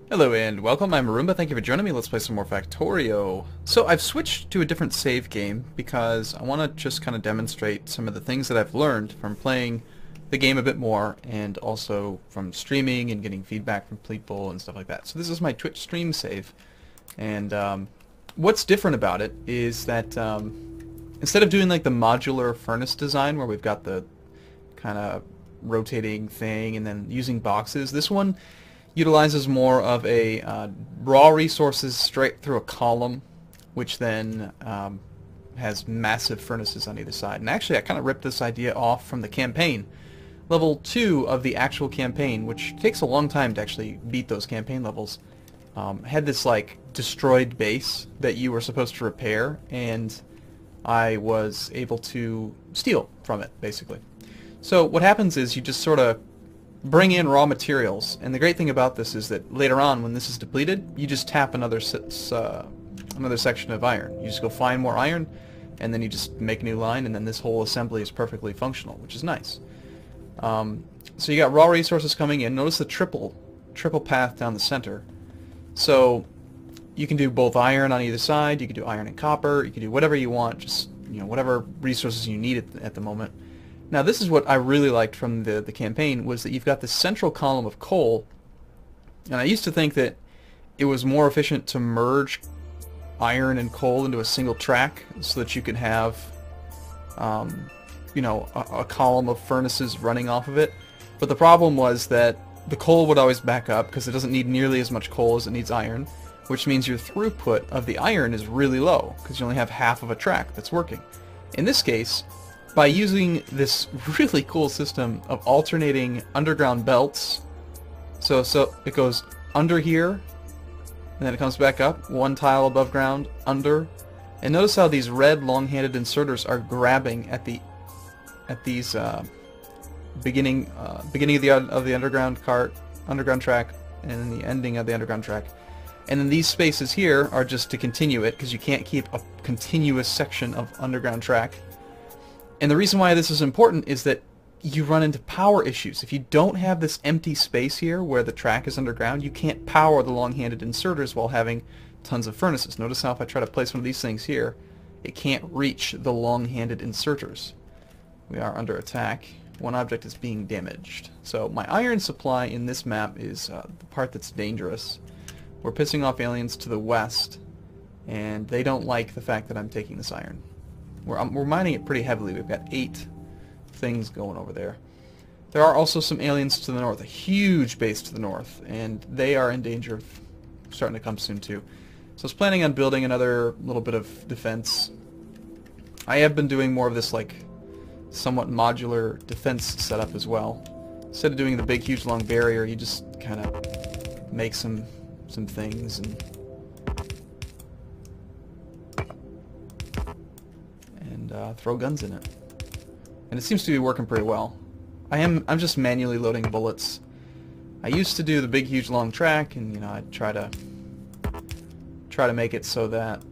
Hello and welcome, I'm Arumba, thank you for joining me. Let's play some more Factorio. So I've switched to a different save game because I want to just kind of demonstrate some of the things that I've learned from playing the game a bit more and also from streaming and getting feedback from people and stuff like that. So this is my Twitch stream save, and what's different about it is that instead of doing like the modular furnace design where we've got the kind of rotating thing and then using boxes, this one utilizes more of a raw resources straight through a column, which then has massive furnaces on either side. And actually I kind of ripped this idea off from the campaign. Level 2 of the actual campaign, which takes a long time to actually beat those campaign levels, had this like destroyed base that you were supposed to repair, and I was able to steal from it, basically. So what happens is you just sort of bring in raw materials, and the great thing about this is that later on, when this is depleted, you just tap another section of iron. You just go find more iron, and then you just make a new line, and then this whole assembly is perfectly functional, which is nice. So you got raw resources coming in. Notice the triple path down the center. So you can do both iron on either side. You can do iron and copper. You can do whatever you want, just whatever resources you need at the moment. Now this is what I really liked from the campaign, was that you've got this central column of coal, and I used to think that it was more efficient to merge iron and coal into a single track so that you could have a column of furnaces running off of it. But the problem was that the coal would always back up because it doesn't need nearly as much coal as it needs iron, which means your throughput of the iron is really low because you only have half of a track that's working. In this case, by using this really cool system of alternating underground belts, so it goes under here, and then it comes back up, one tile above ground, under, and notice how these red long-handed inserters are grabbing at these beginning of the underground track, and then the ending of the underground track. And then these spaces here are just to continue it, because you can't keep a continuous section of underground track. And the reason why this is important is that you run into power issues. If you don't have this empty space here where the track is underground, you can't power the long-handed inserters while having tons of furnaces. Notice how if I try to place one of these things here, it can't reach the long-handed inserters. We are under attack. One object is being damaged. So my iron supply in this map is the part that's dangerous. We're pissing off aliens to the west, and they don't like the fact that I'm taking this iron. We're mining it pretty heavily. We've got 8 things going over there. There are also some aliens to the north, a huge base to the north, and they are in danger of starting to come soon too. So I was planning on building another little bit of defense. I have been doing more of this like somewhat modular defense setup as well. Instead of doing the big huge long barrier, you just kind of make some things and throw guns in it, and it seems to be working pretty well. I'm just manually loading bullets. I used to do the big huge long track, and I'd try to make it so that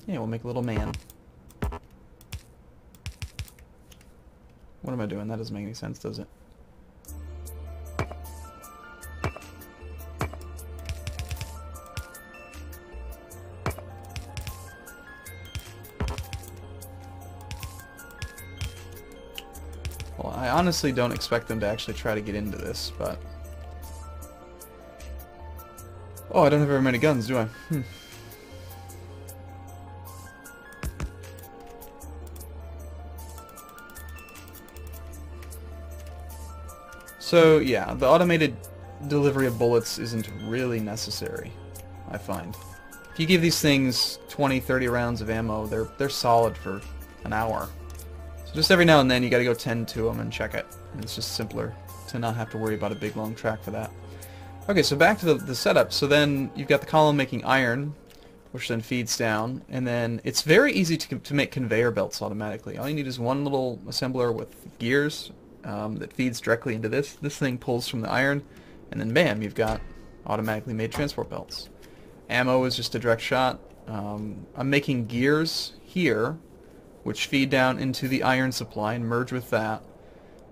we'll make a little man. What am I doing? That doesn't make any sense, does it? Well, I honestly don't expect them to actually try to get into this, but... Oh, I don't have very many guns, do I? So, yeah, the automated delivery of bullets isn't really necessary, I find. If you give these things 20, 30 rounds of ammo, they're solid for an hour. So just every now and then you gotta go tend to them and check it. And it's just simpler to not have to worry about a big long track for that. Okay, so back to the setup. So then you've got the column making iron, which then feeds down, and then it's very easy to make conveyor belts automatically. All you need is one little assembler with gears that feeds directly into this. This thing pulls from the iron, and then bam, you've got automatically made transport belts. Ammo is just a direct shot. I'm making gears here, which feed down into the iron supply and merge with that.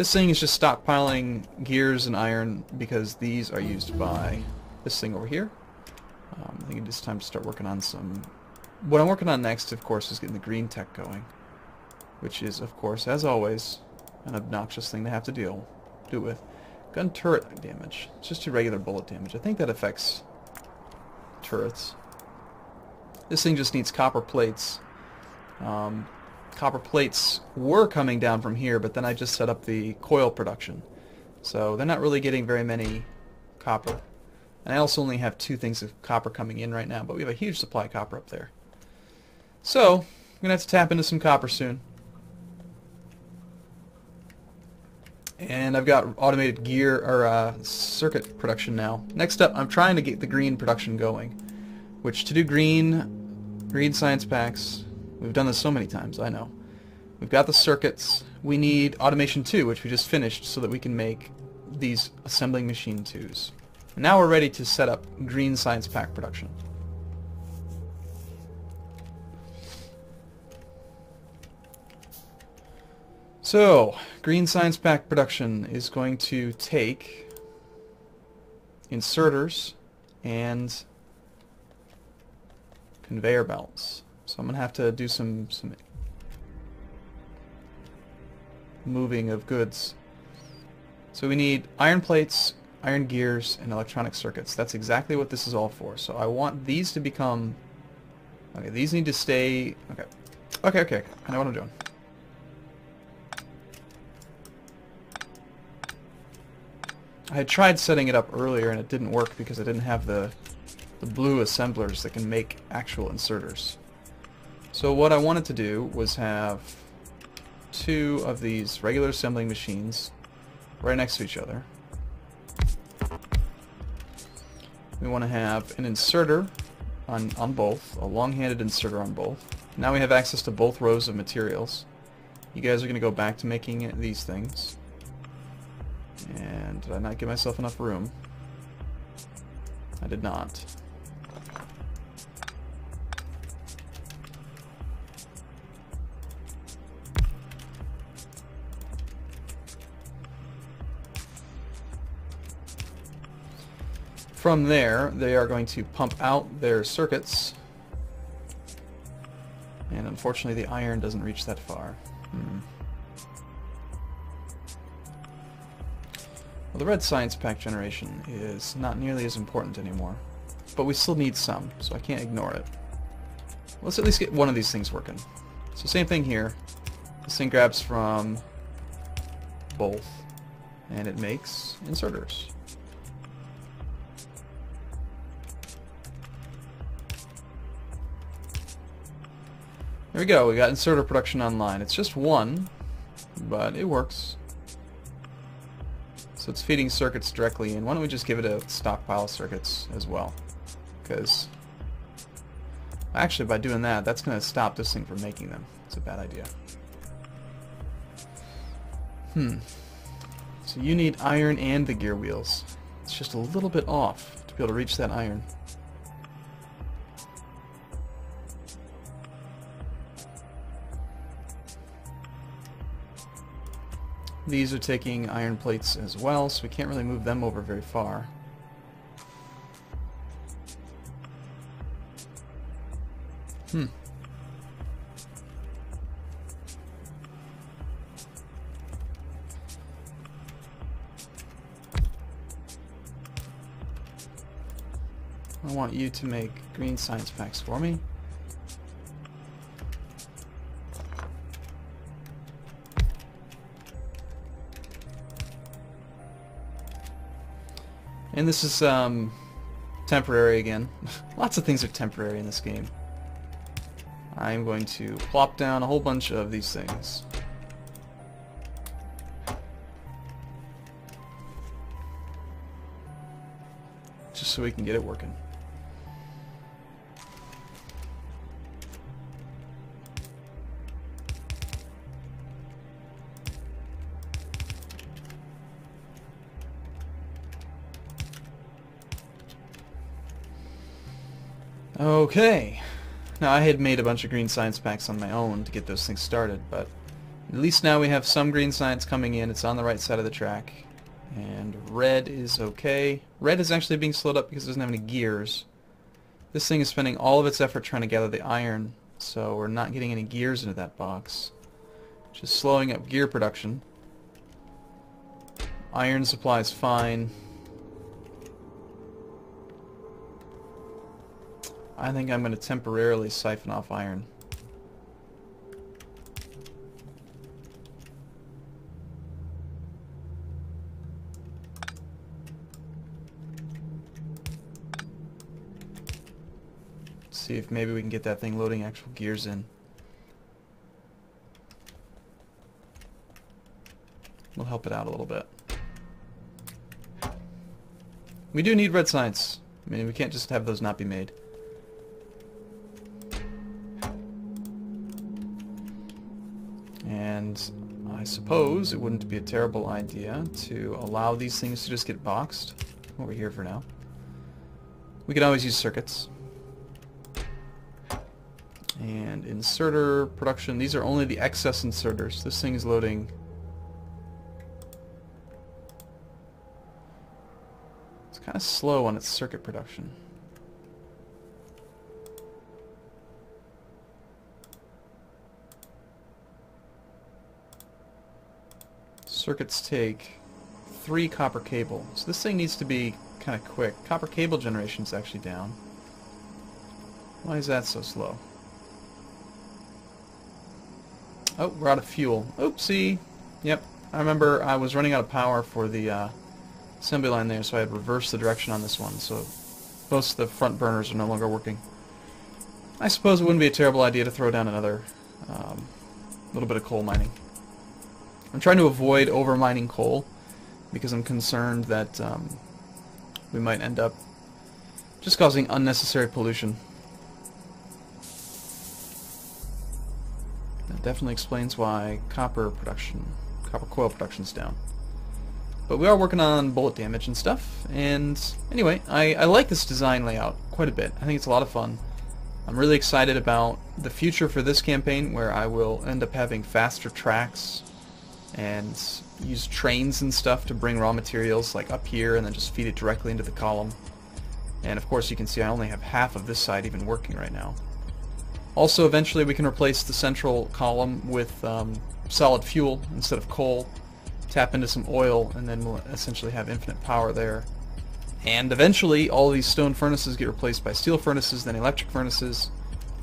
This thing is just stockpiling gears and iron because these are used by this thing over here. I think it is time to start working on some... What I'm working on next, of course, is getting the green tech going, which is, of course, as always, an obnoxious thing to have to deal with. Gun turret damage. It's just irregular bullet damage. I think that affects turrets. This thing just needs copper plates. Copper plates were coming down from here, but then I just set up the coil production. So they're not really getting very many copper. And I also only have 2 things of copper coming in right now, but we have a huge supply of copper up there. So, I'm going to have to tap into some copper soon. And I've got automated gear, or circuit production now. Next up, I'm trying to get the green production going. Which, to do green science packs, we've done this so many times, I know. We've got the circuits. We need automation 2, which we just finished, so that we can make these assembling machine 2s. And now we're ready to set up green science pack production. So, green science pack production is going to take inserters and conveyor belts. So I'm going to have to do some moving of goods. So we need iron plates, iron gears, and electronic circuits. That's exactly what this is all for. So I want these to become... Okay, these need to stay... Okay. I know what I'm doing. I had tried setting it up earlier and it didn't work because I didn't have the blue assemblers that can make actual inserters. So what I wanted to do was have 2 of these regular assembling machines right next to each other. We want to have an inserter on both, a long-handed inserter on both. Now we have access to both rows of materials. You guys are going to go back to making these things. And did I not give myself enough room? I did not. From there, they are going to pump out their circuits. And unfortunately, the iron doesn't reach that far. Well, the red science pack generation is not nearly as important anymore. But we still need some, so I can't ignore it. Let's at least get one of these things working. So same thing here. This thing grabs from both, and it makes inserters. There we go, we got inserter production online. It's just one, but it works. So it's feeding circuits directly in. Why don't we just give it a stockpile of circuits as well? Because actually by doing that, that's going to stop this thing from making them. It's a bad idea. So you need iron and the gear wheels. It's just a little bit off to be able to reach that iron. These are taking iron plates as well, so we can't really move them over very far. I want you to make green science packs for me. And this is temporary again. Lots of things are temporary in this game. I'm going to plop down a whole bunch of these things. Just so we can get it working. Okay, now I had made a bunch of green science packs on my own to get those things started, but At least now we have some green science coming in. It's on the right side of the track. And red is okay. Red is actually being slowed up because it doesn't have any gears. This thing is spending all of its effort trying to gather the iron, so we're not getting any gears into that box. Just slowing up gear production. Iron supply is fine. I think I'm going to temporarily siphon off iron. See if maybe we can get that thing loading actual gears in. We'll help it out a little bit. We do need red science. I mean, we can't just have those not be made. And I suppose it wouldn't be a terrible idea to allow these things to just get boxed over here for now. We could always use circuits. And inserter production, these are only the excess inserters. This thing is loading. It's kind of slow on its circuit production. Circuits take 3 copper cable. So this thing needs to be kind of quick. Copper cable generation is actually down. Why is that so slow? Oh, we're out of fuel. Oopsie. Yep. I remember I was running out of power for the assembly line there, so I had reversed the direction on this one. So most of the front burners are no longer working. I suppose it wouldn't be a terrible idea to throw down another little bit of coal mining. I'm trying to avoid over-mining coal because I'm concerned that we might end up just causing unnecessary pollution. That definitely explains why copper coil production is down. But we are working on bullet damage and stuff, and anyway, I like this design layout quite a bit. I think it's a lot of fun. I'm really excited about the future for this campaign, where I will end up having faster tracks and use trains and stuff to bring raw materials like up here and then just feed it directly into the column. And of course you can see I only have half of this side even working right now. Also, eventually we can replace the central column with solid fuel instead of coal, tap into some oil, and then we'll essentially have infinite power there. And eventually all these stone furnaces get replaced by steel furnaces, then electric furnaces,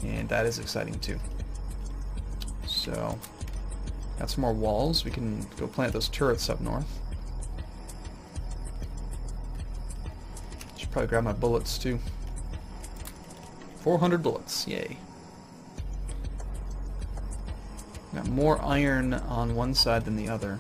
and that is exciting too. So, got some more walls. We can go plant those turrets up north. Should probably grab my bullets too. 400 bullets, yay. Got more iron on one side than the other.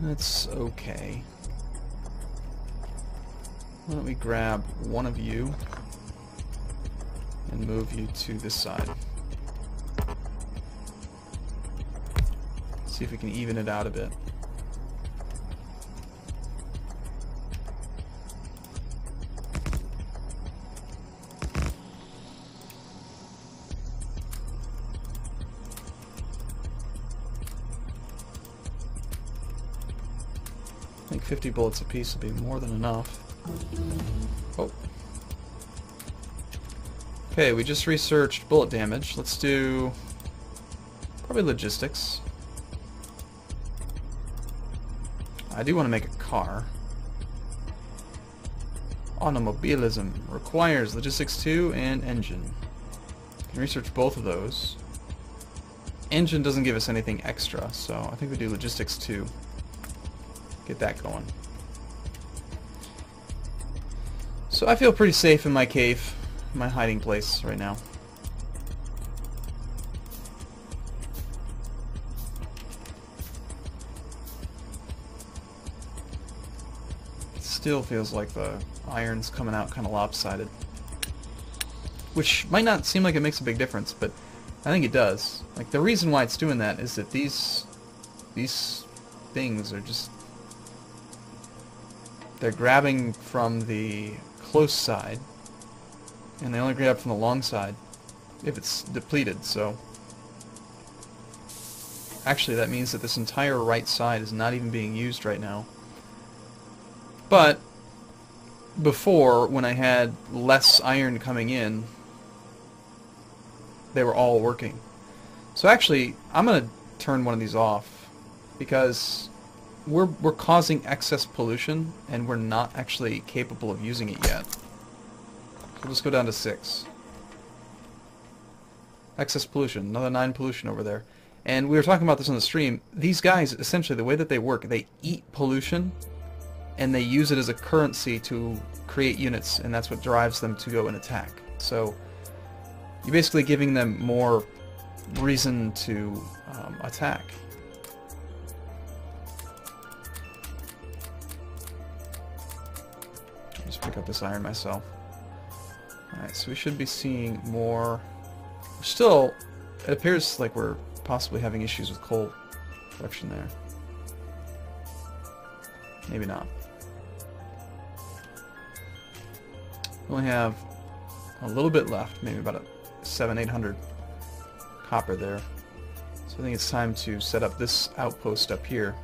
That's okay. Why don't we grab one of you and move you to this side. See if we can even it out a bit. I think 50 bullets apiece will be more than enough. Oh. Okay, we just researched bullet damage. Let's do probably logistics. I do want to make a car. Automobilism requires logistics 2 and engine. Can research both of those. Engine doesn't give us anything extra, so I think we do logistics 2. Get that going. So I feel pretty safe in my cave, my hiding place right now. It still feels like the iron's coming out kind of lopsided. Which might not seem like it makes a big difference, but I think it does. Like, the reason why it's doing that is that these things are just they're grabbing from the close side, and they only grab from the long side if it's depleted, so... Actually, that means that this entire right side is not even being used right now. But before, when I had less iron coming in, they were all working. So actually, I'm going to turn one of these off, because we're causing excess pollution, and we're not actually capable of using it yet. So let's go down to 6. Excess pollution, another 9 pollution over there. And we were talking about this on the stream. These guys, essentially, the way that they work, they eat pollution, and they use it as a currency to create units, and that's what drives them to go and attack. So you're basically giving them more reason to attack. I'll just pick up this iron myself. Alright, so we should be seeing more... Still, it appears like we're possibly having issues with coal production there. Maybe not. We only have a little bit left, maybe about a 700-800 copper there. So I think it's time to set up this outpost up here.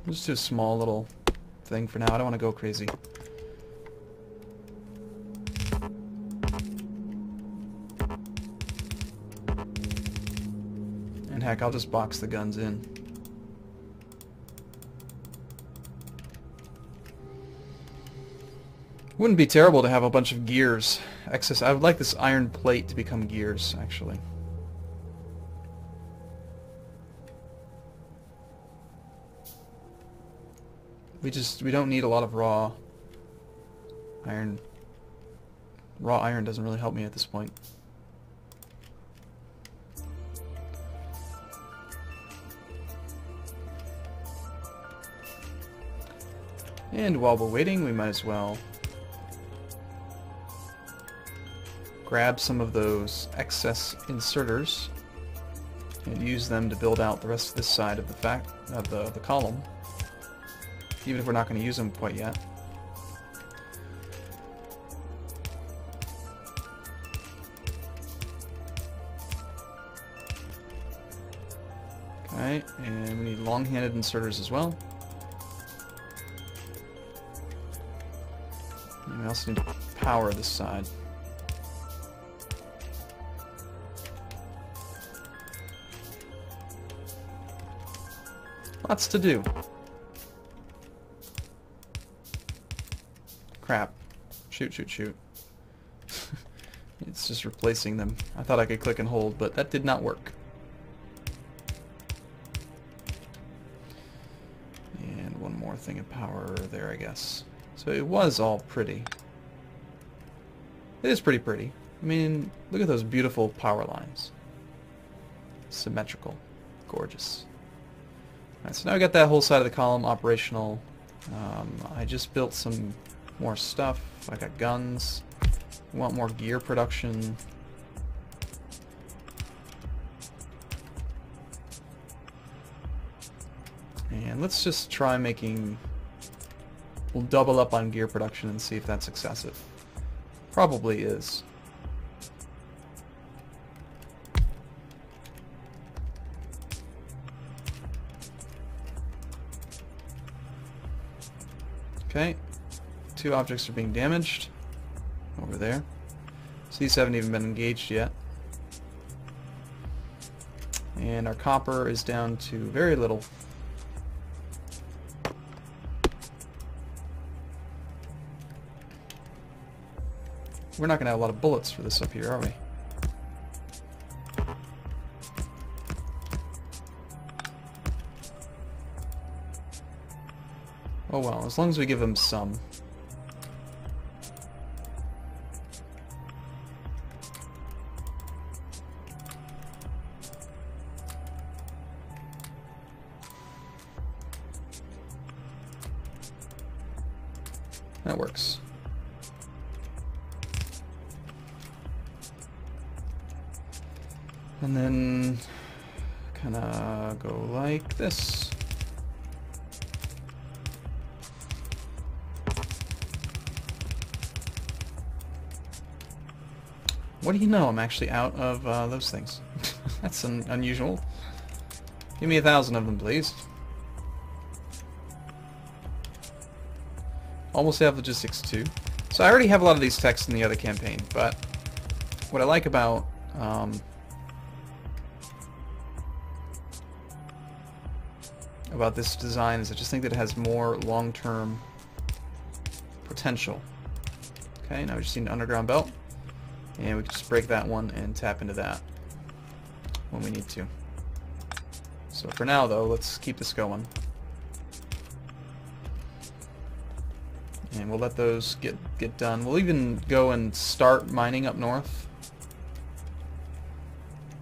Just do a small little thing for now. I don't want to go crazy. And heck, I'll just box the guns in. Wouldn't be terrible to have a bunch of gears. Excess. I would like this iron plate to become gears, actually. We don't need a lot of raw iron. Raw iron doesn't really help me at this point. And while we're waiting, we might as well grab some of those excess inserters and use them to build out the rest of this side of the column. Even if we're not going to use them quite yet. Okay, and we need long-handed inserters as well. And we also need to power this side. Lots to do. Crap. Shoot, shoot, shoot. It's just replacing them. I thought I could click and hold, but that did not work. And one more thing of power there, I guess. So it was all pretty. It is pretty pretty. I mean, look at those beautiful power lines. Symmetrical. Gorgeous. Alright, so now we got that whole side of the column operational. I just built some more stuff. I got guns. We want more gear production. And let's just try making... We'll double up on gear production and see if that's excessive. Probably is. Okay. 2 objects are being damaged over there. So these haven't even been engaged yet. And our copper is down to very little. We're not going to have a lot of bullets for this up here, are we? Oh well, as long as we give them some. That works. And then kind of go like this. What do you know? I'm actually out of those things. That's unusual. Give me 1,000 of them, please. Almost have logistics too. So I already have a lot of these texts in the other campaign, but what I like about this design is I just think that it has more long-term potential. Okay, now we just need an underground belt, and we can just break that one and tap into that when we need to. So for now, though, let's keep this going. And we'll let those get done. We'll even go and start mining up north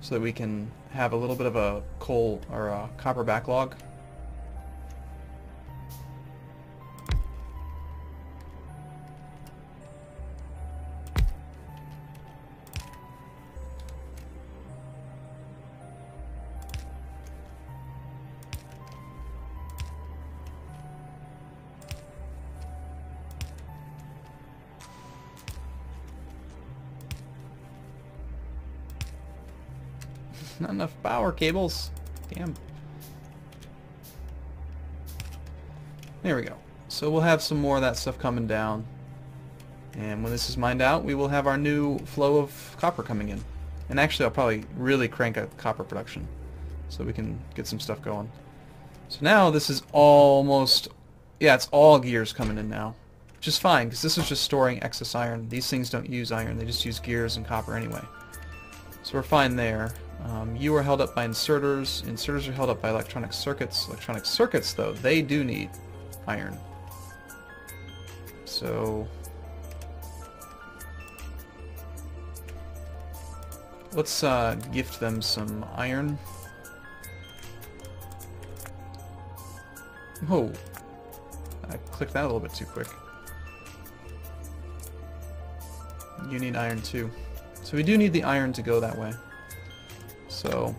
so that we can have a little bit of a coal or a copper backlog. Not enough power cables. Damn. There we go. So we'll have some more of that stuff coming down. And when this is mined out, we will have our new flow of copper coming in. And actually, I'll probably really crank up copper production so we can get some stuff going. So now this is almost... yeah, it's all gears coming in now. Which is fine, because this is just storing excess iron. These things don't use iron. They just use gears and copper anyway. So we're fine there. You are held up by inserters. Inserters are held up by electronic circuits. Electronic circuits, though, they do need iron. So let's gift them some iron. Oh, I clicked that a little bit too quick. You need iron too. So we do need the iron to go that way. So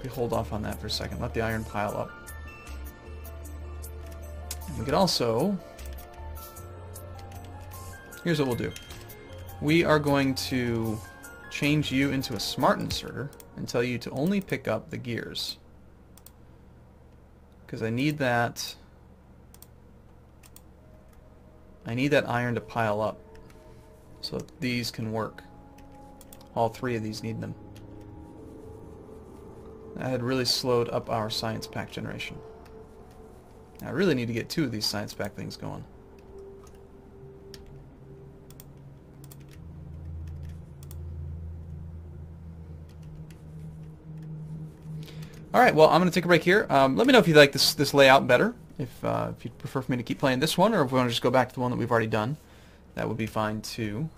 we hold off on that for a second. Let the iron pile up. And we could also... here's what we'll do. We are going to change you into a smart inserter and tell you to only pick up the gears. Because I need that... iron to pile up so that these can work. All three of these need them. That had really slowed up our science pack generation. Now, I really need to get 2 of these science pack things going. Alright, well, I'm going to take a break here. Let me know if you like this layout better. If you'd prefer for me to keep playing this one, or if we want to just go back to the one that we've already done. That would be fine too.